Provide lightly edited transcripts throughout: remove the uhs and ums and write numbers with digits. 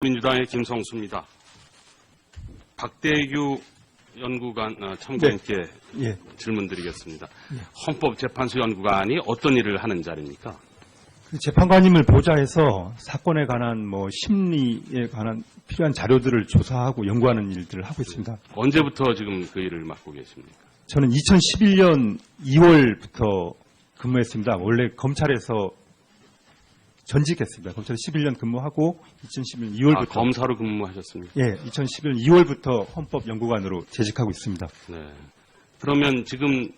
민주당의 김성수입니다. 박대규 연구관 참고인께 예. 질문드리겠습니다. 헌법재판소 연구관이 어떤 일을 하는 자리입니까? 그 재판관님을 보좌해서 사건에 관한 심리에 관한 필요한 자료들을 조사하고 연구하는 일들을 하고 있습니다. 언제부터 지금 그 일을 맡고 계십니까? 저는 2011년 2월부터 근무했습니다. 원래 검찰에서 전직했습니다. 검찰에 11년 근무하고 2011년 2월부터 검사로 근무하셨습니까? 예, 2011년 2월부터 헌법연구관으로 재직하고 있습니다. 네. 그러면 지금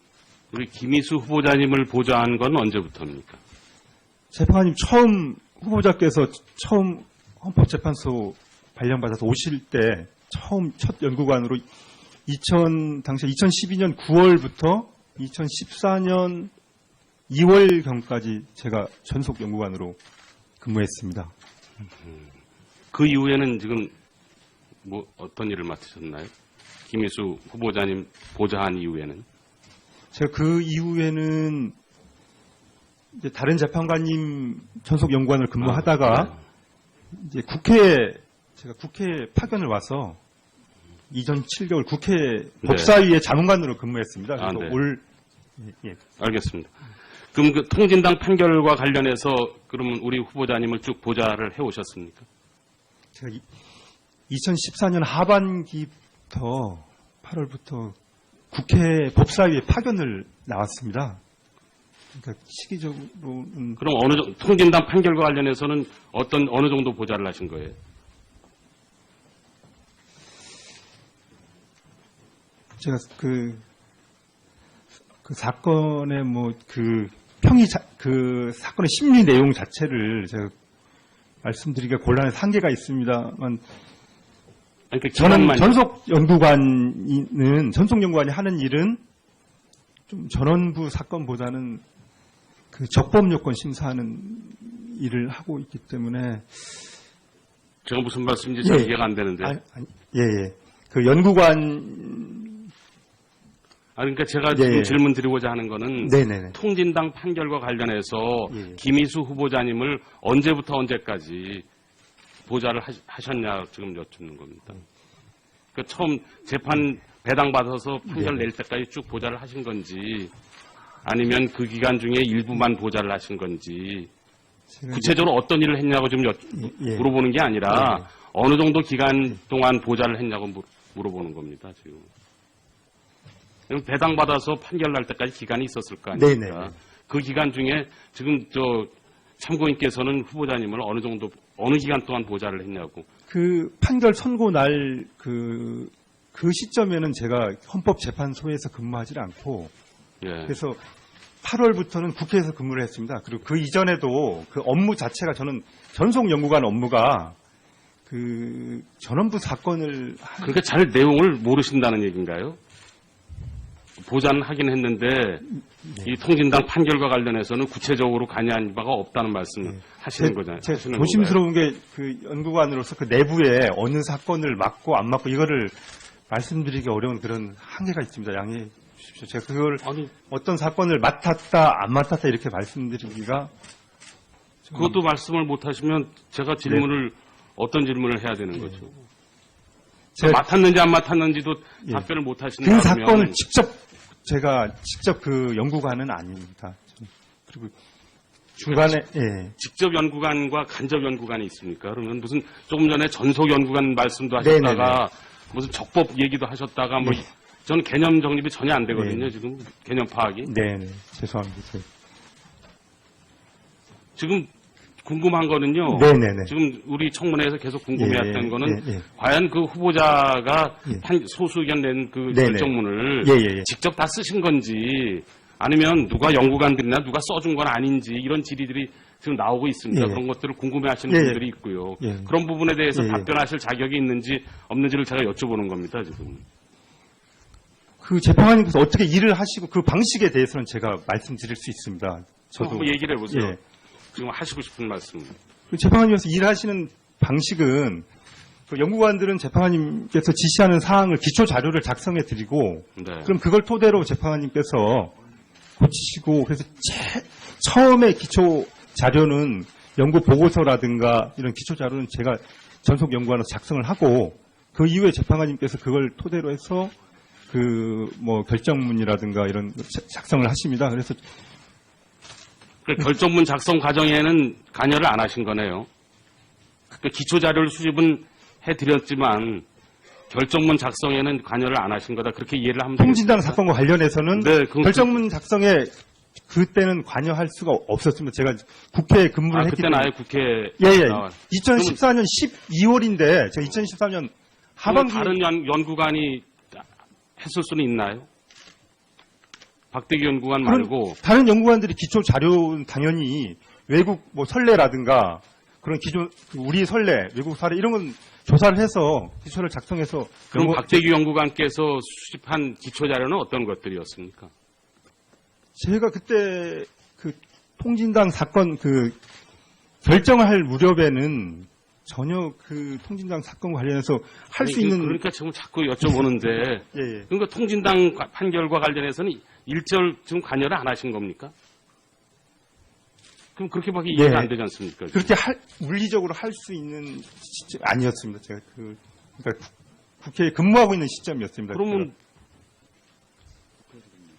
우리 김희수 후보자님을 보좌한 건 언제부터입니까? 재판관님 후보자께서 처음 헌법재판소 발령받아서 오실 때 첫 연구관으로 당시 2012년 9월부터 2014년 2월경까지 제가 전속 연구관으로 근무했습니다. 그 이후에는 지금 어떤 일을 맡으셨나요? 김희수 후보자님 보좌한 이후에는? 제가 그 이후에는 이제 다른 재판관님 전속 연구관을 근무하다가 이제 제가 국회에 파견을 와서 이전 7개월 국회 법사위의 자문관으로 근무했습니다. 그래서 네. 알겠습니다. 그럼 그 통진당 판결과 관련해서 그러면 우리 후보자님을 쭉 보좌를 해오셨습니까? 제가 2014년 하반기부터 8월부터 국회 법사위에 파견을 나왔습니다. 그러니까 시기적으로는 그럼 통진당 판결과 관련해서는 어느 정도 보좌를 하신 거예요? 제가 그 사건의 그 사건의 심리 내용 자체를 제가 말씀드리기가 곤란해서 한계가 있습니다만, 저는 전속 연구관이 하는 일은 좀 전원부 사건보다는 그 적법 요건 심사하는 일을 하고 있기 때문에. 제가 무슨 말씀인지 잘 이해가 안 되는데. 예. 그 연구관. 그러니까 제가 지금 질문 드리고자 하는 거는 네네네. 통진당 판결과 관련해서 김희수 후보자님을 언제부터 언제까지 보좌를 하셨냐 지금 여쭙는 겁니다. 그러니까 처음 재판 배당받아서 판결 낼 때까지 쭉 보좌를 하신 건지 아니면 그 기간 중에 일부만 보좌를 하신 건지 구체적으로 어떤 일을 했냐고 지금 물어보는 게 아니라 어느 정도 기간 동안 보좌를 했냐고 물어보는 겁니다. 지금. 배당받아서 판결 날 때까지 기간이 있었을 거 아닙니까? 네네. 그 기간 중에 지금 참고인께서는 후보자님을 어느 기간 동안 보좌를 했냐고. 그 판결 선고 날 그 시점에는 제가 헌법재판소에서 근무하지 않고 그래서 8월부터는 국회에서 근무를 했습니다. 그리고 그 이전에도 그 업무 자체가 저는 전속 연구관 업무가 그 전원부 사건을 그러니까 잘 내용을 모르신다는 얘기인가요? 보좌는 하긴 했는데 이 통진당 판결과 관련해서는 구체적으로 관여한 바가 없다는 말씀을 하시는 거잖아요. 제가 조심스러운 게 그 연구관으로서 그 내부에 어느 사건을 맡고 안 맡고 이거를 말씀드리기 어려운 그런 한계가 있습니다. 양해해 주십시오. 제가 그걸 어떤 사건을 맡았다 안 맡았다 이렇게 말씀드리기가 그것도 말씀을 못 하시면 제가 질문을 어떤 질문을 해야 되는 거죠? 제가 맡았는지 안 맡았는지도 답변을 못 하신다면 그 사건을 제가 직접 그 연구관은 아닙니다. 그리고 중간에 직접 연구관과 간접 연구관이 있습니까? 그러면 무슨 조금 전에 전속 연구관 말씀도 하셨다가 무슨 적법 얘기도 하셨다가 저는 개념 정립이 전혀 안 되거든요. 지금 개념 파악이. 네, 죄송합니다. 지금 궁금한 거는요. 네네네. 지금 우리 청문회에서 계속 궁금해했던 거는 과연 그 후보자가 소수 의견 낸 그 결정문을 직접 다 쓰신 건지 아니면 누가 연구관들이나 누가 써준 건 아닌지 이런 질의들이 지금 나오고 있습니다. 그런 것들을 궁금해하시는 분들이 있고요. 그런 부분에 대해서 답변하실 자격이 있는지 없는지를 제가 여쭤보는 겁니다. 지금. 그 재판관님께서 어떻게 일을 하시고 그 방식에 대해서는 제가 말씀드릴 수 있습니다. 저도 한번 얘기를 해보세요. 지금 하시고 싶은 말씀. 재판관님께서 일하시는 방식은 그 연구관들은 재판관님께서 지시하는 사항을 기초 자료를 작성해 드리고 그럼 그걸 토대로 재판관님께서 고치시고 그래서 처음에 기초 자료는 연구 보고서라든가 이런 기초 자료는 제가 전속 연구안으로 작성을 하고 그 이후에 재판관님께서 그걸 토대로 해서 그 뭐 결정문이라든가 이런 작성을 하십니다. 그래서 그 결정문 작성 과정에는 관여를 안 하신 거네요. 그 기초 자료를 수집은 해드렸지만 결정문 작성에는 관여를 안 하신 거다. 그렇게 이해를 하면 통진당 되겠습니까? 사건과 관련해서는 네, 그건 결정문 작성에 그때는 관여할 수가 없었습니다. 제가 국회에 근무를 했기 그때는 때문에. 아예 국회에 예. 나와. 2014년 12월인데 제가 2014년 하반기 다른 연구관이 했을 수는 있나요? 박대기 연구관 말고 다른 연구관들이 기초 자료는 당연히 외국 뭐 선례라든가 그런 기존 우리 선례, 외국 사례 이런 건 조사를 해서 기초를 작성해서 그럼 박대기 연구관께서 수집한 기초 자료는 어떤 것들이었습니까? 제가 그때 그 통진당 사건 그 결정을 할 무렵에는 전혀 그 통진당 사건 관련해서 할 수 있는 그러니까 지금 자꾸 여쭤보는데 예. 그러니까 통진당 판결과 관련해서는 일절 지금 관여를 안 하신 겁니까? 그럼 그렇게밖에 이해가 안 되지 않습니까? 그렇게 물리적으로 할 수 있는 시점 아니었습니다. 제가 그러니까 국회에 근무하고 있는 시점이었습니다. 그러면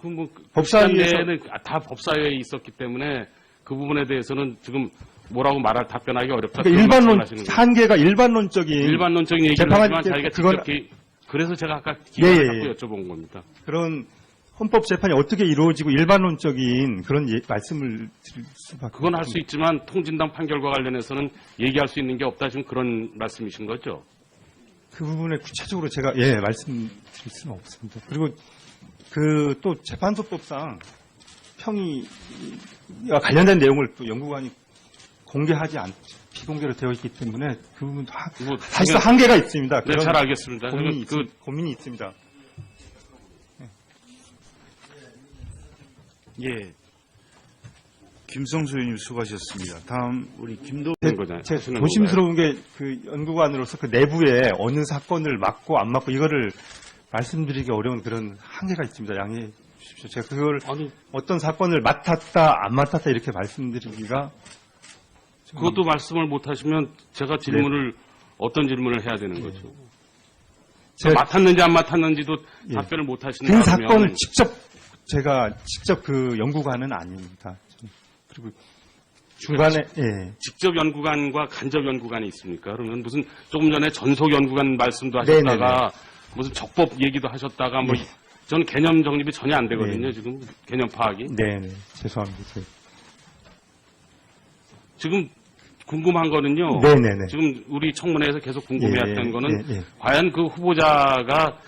그뭐 법사위에서 는 다 법사위에 있었기 때문에 그 부분에 대해서는 지금 뭐라고 답변하기 어렵다. 그러니까 한계가 일반론적인 얘기를 하지만 자기가 그건 직접 그래서 제가 아까 기회를 예. 갖고 여쭤본 겁니다. 그런 헌법 재판이 어떻게 이루어지고 일반론적인 그런 말씀을 드릴 수밖에. 그건 할 수 있지만 통진당 판결과 관련해서는 얘기할 수 있는 게 없다. 지금 그런 말씀이신 거죠? 그 부분에 구체적으로 제가 말씀드릴 수는 없습니다. 그리고 그 또 재판소법상 평의와 관련된 내용을 또 연구관이 공개하지 비공개로 되어 있기 때문에 그 부분도 사실상 한계가 있습니다. 네, 잘 알겠습니다. 고민이 있습니다. 예. 김성수 의원님 수고하셨습니다. 다음 우리 김도 제 조심스러운 게 그 연구관으로서 그 내부에 어느 사건을 맡고 안 맡고 이거를 말씀드리기 어려운 그런 한계가 있습니다. 양해해 주십시오. 제가 그걸 어떤 사건을 맡았다 안 맡았다 이렇게 말씀드리기가 그것도 말씀을 못 하시면 제가 질문을 어떤 질문을 해야 되는 거죠? 제가 맡았는지 안 맡았는지도 답변을 못 하신다면 그 사건을 제가 직접 그 연구관은 아닙니다. 그리고 중간에 직접 연구관과 간접 연구관이 있습니까? 그러면 무슨 조금 전에 전속 연구관 말씀도 하셨다가 무슨 적법 얘기도 하셨다가 뭐 저는 개념 정립이 전혀 안 되거든요. 지금 개념 파악이. 네, 죄송합니다. 지금 궁금한 거는요. 네네네. 지금 우리 청문회에서 계속 궁금해했던 거는 과연 그 후보자가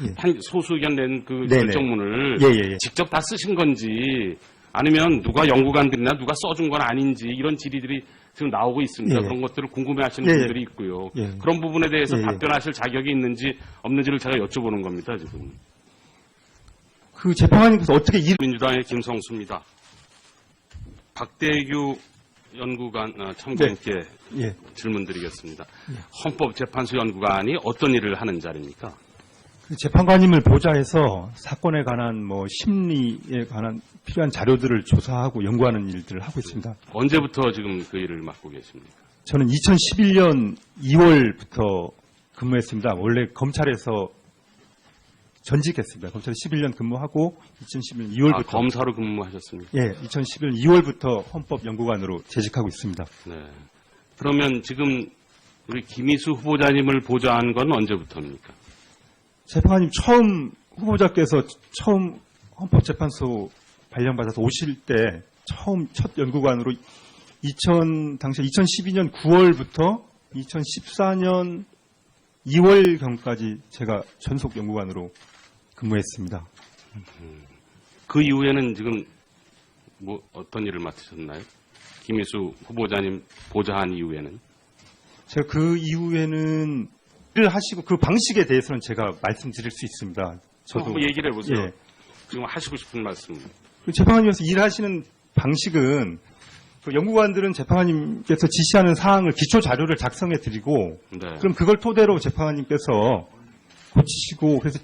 소수 의견 낸 그 결정문을 직접 다 쓰신 건지 아니면 누가 연구관들이나 누가 써준 건 아닌지 이런 질의들이 지금 나오고 있습니다. 그런 것들을 궁금해하시는 분들이 있고요. 그런 부분에 대해서 답변하실 자격이 있는지 없는지를 제가 여쭤보는 겁니다. 지금. 그 재판관님께서 어떻게 민주당의 김성수입니다. 박대규 연구관 참고인께 질문드리겠습니다. 헌법재판소 연구관이 어떤 일을 하는 자리입니까? 그 재판관님을 보좌해서 사건에 관한 뭐 심리에 관한 필요한 자료들을 조사하고 연구하는 일들을 하고 있습니다. 언제부터 지금 그 일을 맡고 계십니까? 저는 2011년 2월부터 근무했습니다. 원래 검찰에서 전직했습니다. 검찰에 11년 근무하고 2011년 2월부터 검사로 근무하셨습니까? 2011년 2월부터 헌법연구관으로 재직하고 있습니다. 네. 그러면 지금 우리 김희수 후보자님을 보좌한 건 언제부터입니까? 재판관님 후보자께서 처음 헌법재판소 발령받아서 오실 때 첫 연구관으로 당시 2012년 9월부터 2014년 2월경까지 제가 전속 연구관으로 근무했습니다. 그 이후에는 지금 뭐 어떤 일을 맡으셨나요? 김희수 후보자님 보좌한 이후에는? 제가 그 이후에는 일을 하시고 그 방식에 대해서는 제가 말씀드릴 수 있습니다. 저도 한번 얘기를 해보세요. 지금 하시고 싶은 말씀. 재판관님께서 일하시는 방식은 그 연구관들은 재판관님께서 지시하는 사항을 기초 자료를 작성해 드리고 그럼 그걸 토대로 재판관님께서 고치시고 그래서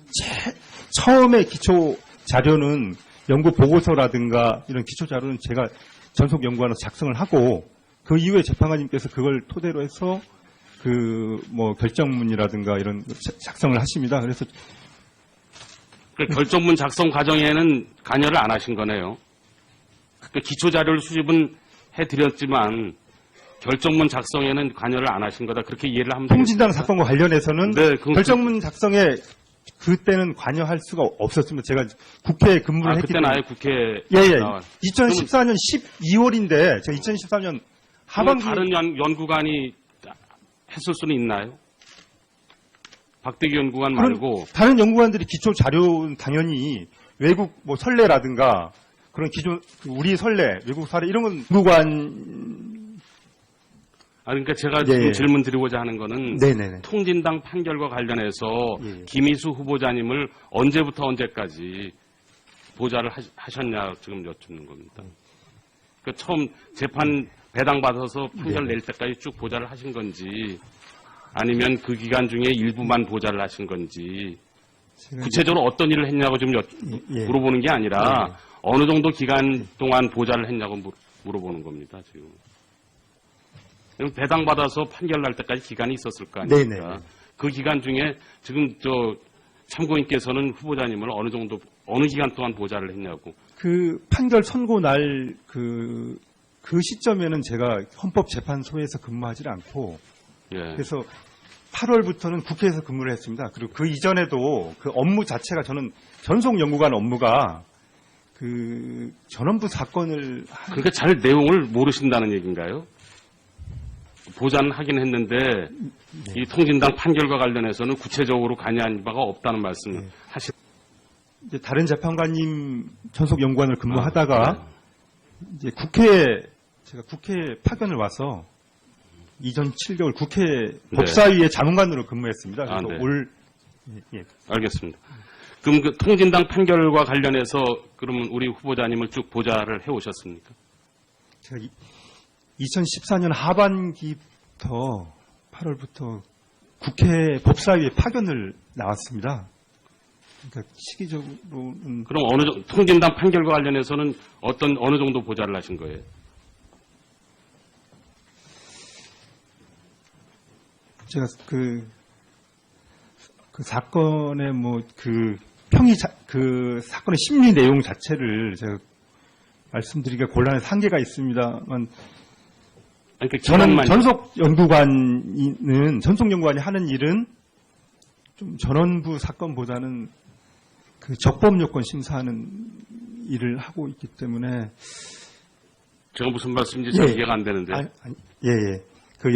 처음에 기초 자료는 연구 보고서라든가 이런 기초 자료는 제가 전속 연구관으로 작성을 하고 그 이후에 재판관님께서 그걸 토대로 해서 그 뭐 결정문이라든가 이런 작성을 하십니다. 그래서 그 결정문 작성 과정에는 관여를 안 하신 거네요. 그 기초 자료를 수집은 해드렸지만 결정문 작성에는 관여를 안 하신 거다. 그렇게 이해를 하면 통진당 되겠습니까? 사건과 관련해서는 네, 그건 결정문 작성에 그때는 관여할 수가 없었습니다. 제가 국회에 근무를 했기 그때는 때문에. 아예 국회에 예. 나와. 2014년 12월인데 제가 2014년 하반기 다른 연구관이 했을 수는 있나요? 박대기 연구관 말고 다른 연구관들이 기초 자료는 당연히 외국 뭐 선례라든가 그런 기존 우리 선례, 외국 사례 이런 건 연구관 그러니까 제가 예. 지금 질문 드리고자 하는 거는 네네네. 통진당 판결과 관련해서 예. 김희수 후보자님을 언제부터 언제까지 보좌를 하셨냐 지금 여쭙는 겁니다. 그 처음 재판 배당 받아서 판결 낼 때까지 쭉 보좌를 하신 건지 아니면 그 기간 중에 일부만 보좌를 하신 건지 제가 구체적으로 어떤 일을 했냐고 지금 예. 물어보는 게 아니라 네. 어느 정도 기간 동안 보좌를 했냐고 물어보는 겁니다. 지금. 배당 받아서 판결 날 때까지 기간이 있었을 거 아닙니까? 네네. 그 기간 중에 지금 참고인께서는 후보자님을 어느 기간 동안 보좌를 했냐고. 그 판결 선고 날 그 시점에는 제가 헌법재판소에서 근무하지 않고 예. 그래서 8월부터는 국회에서 근무를 했습니다. 그리고 그 이전에도 그 업무 자체가 저는 전속 연구관 업무가 그 전원부 사건을 그러니까 잘 내용을 모르신다는 얘기인가요? 보좌는 하긴 했는데 이 통진당 판결과 관련해서는 구체적으로 관여한 바가 없다는 말씀을 하시. 이제 다른 재판관님 전속 연구관을 근무하다가 네. 이제 제가 국회에 파견을 와서 이전 7개월 국회 법사위의 자문관으로 근무했습니다. 그래서 네. 알겠습니다. 그럼 그 통진당 판결과 관련해서 그러면 우리 후보자님을 쭉 보좌를 해오셨습니까? 제가 2014년 하반기부터 8월부터 국회 법사위에 파견을 나왔습니다. 그러니까 시기적으로는 그럼 통진당 판결과 관련해서는 어느 정도 보좌를 하신 거예요? 제가 그 사건의 그 사건의 심리 내용 자체를 제가 말씀드리기가 곤란해서 한계가 있습니다만 그러니까 저는 전속 연구관이 하는 일은 좀 전원부 사건보다는 그 적법 요건 심사하는 일을 하고 있기 때문에 제가 무슨 말씀인지 잘 이해가 안 되는데. 예. 그